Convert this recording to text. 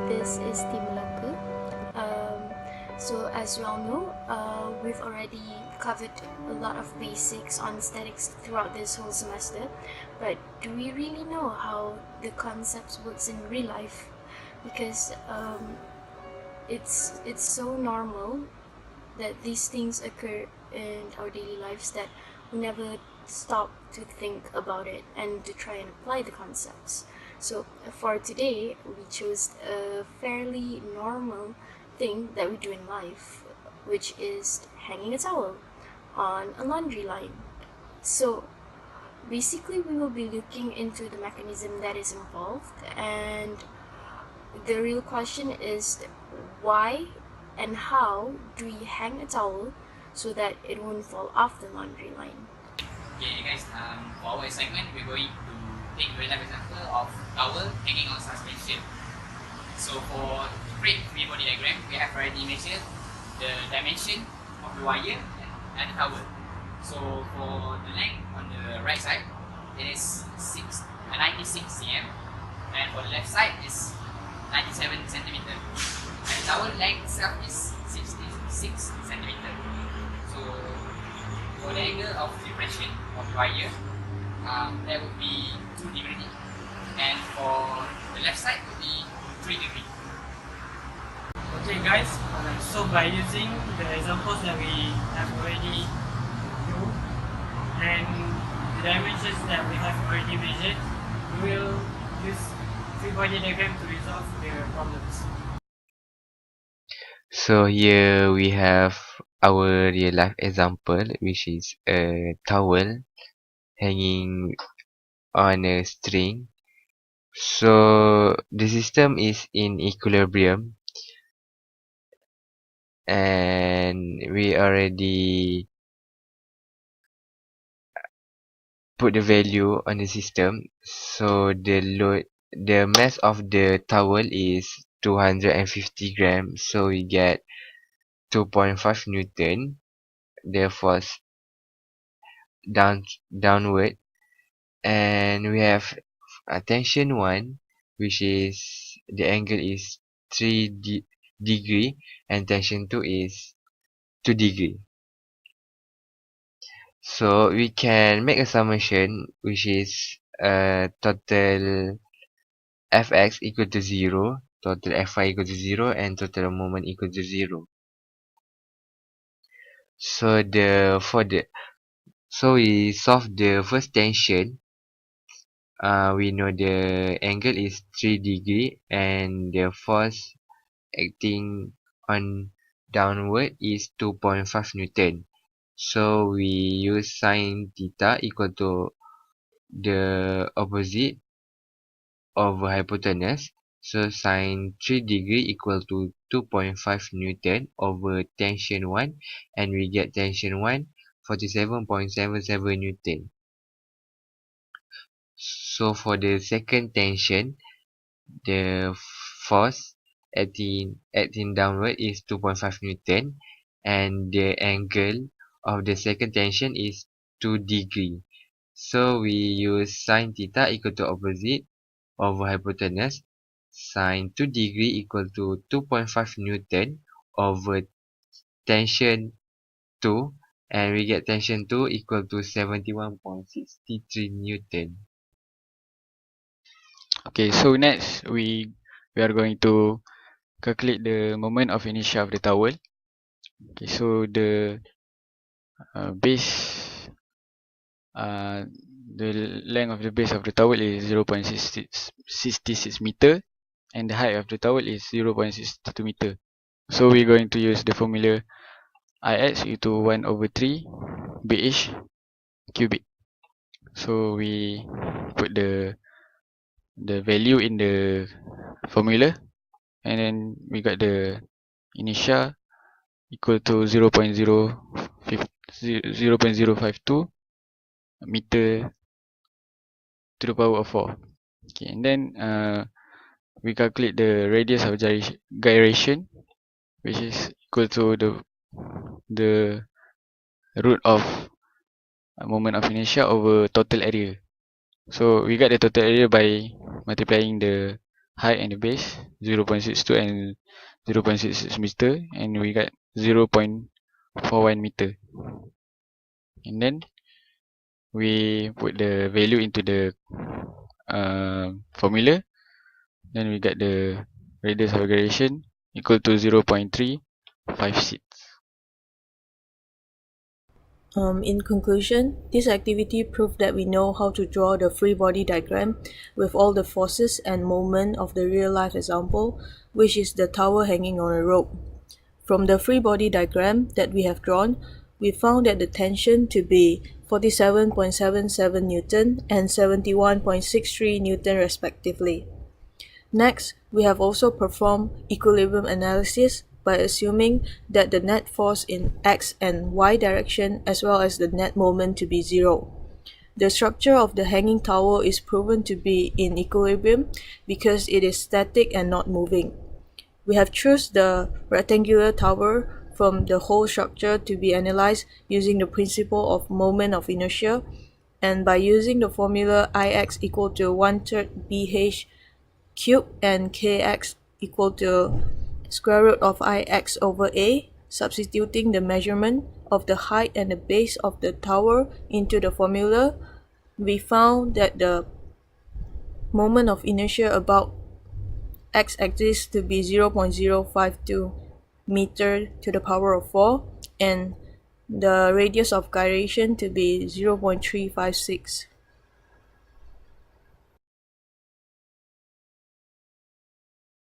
this is the Melaka. So as you all know, we've already covered a lot of basics on statics throughout this whole semester, but do we really know how the concepts works in real life? Because it's so normal that these things occur in our daily lives that we never stop to think about it and to try and apply the concepts. So for today, we chose a fairly normal thing that we do in life, which is hanging a towel on a laundry line. So basically, we will be looking into the mechanism that is involved, and the real question is why and how do we hang a towel so that it won't fall off the laundry line. Okay guys, for our assignment, we're going to take real life example of towel hanging on suspension. So for to create free body diagram, we have already measured the dimension of the wire and the towel. So for the length on the right side, it is 96 cm, and for the left side is 97 cm. And the towel length itself is 66 cm. So for the angle of depression of the wire, that would be 2 degrees, and for the left side would be 3 degrees. Okay guys, so by using the examples that we have already used and the dimensions that we have already measured, we will use free body diagram to resolve the problems. So here we have our real life example, which is a towel hanging on a string. So the system is in equilibrium, and we already put the value on the system. So the mass of the towel is 250 grams, so we get 2.5 Newton. The force downward, and we have tension 1, which is the angle is 3 degree, and tension 2 is 2 degree. So we can make a summation, which is total Fx equal to 0, total Fy equal to 0, and total moment equal to 0. So we solve the first tension. We know the angle is 3 degree, and the force acting on downward is 2.5 Newton. So we use sine theta equal to the opposite over hypotenuse. So sine 3 degree equal to 2.5 Newton over tension 1, and we get tension 1 47.77 Newton. So for the second tension, the force acting downward is 2.5 Newton, and the angle of the second tension is 2 degree. So we use sine theta equal to opposite over hypotenuse. Sine 2 degree equal to 2.5 Newton over tension 2, and we get tension 2 equal to 71.63 Newton. Okay, so next we are going to calculate the moment of inertia of the towel. Okay, so the base, the length of the base of the towel is 0.66 meter, and the height of the towel is 0.62 meter. So we're going to use the formula Ix equal to 1 over 3 BH cubic. So we put the value in the formula, and then we got the inertia equal to 0.052 meter to the power of 4. Okay, and then we calculate the radius of gyration, which is equal to the root of moment of inertia over total area. So we got the total area by multiplying the height and the base 0.62 and 0.66 meter, and we got 0.41 meter. And then we put the value into the formula. Then we get the radius of aggregation equal to 0.356. In conclusion, this activity proved that we know how to draw the free body diagram with all the forces and moment of the real life example, which is the tower hanging on a rope. From the free body diagram that we have drawn, we found that the tension to be 47.77 Newton and 71.63 Newton respectively. Next, we have also performed equilibrium analysis by assuming that the net force in x and y direction as well as the net moment to be zero. The structure of the hanging tower is proven to be in equilibrium because it is static and not moving. We have chosen the rectangular tower from the whole structure to be analyzed using the principle of moment of inertia, and by using the formula Ix equal to 1/3 BH cube and Kx equal to square root of Ix over A, substituting the measurement of the height and the base of the tower into the formula, we found that the moment of inertia about x-axis to be 0.052 meter to the power of 4 and the radius of gyration to be 0.356.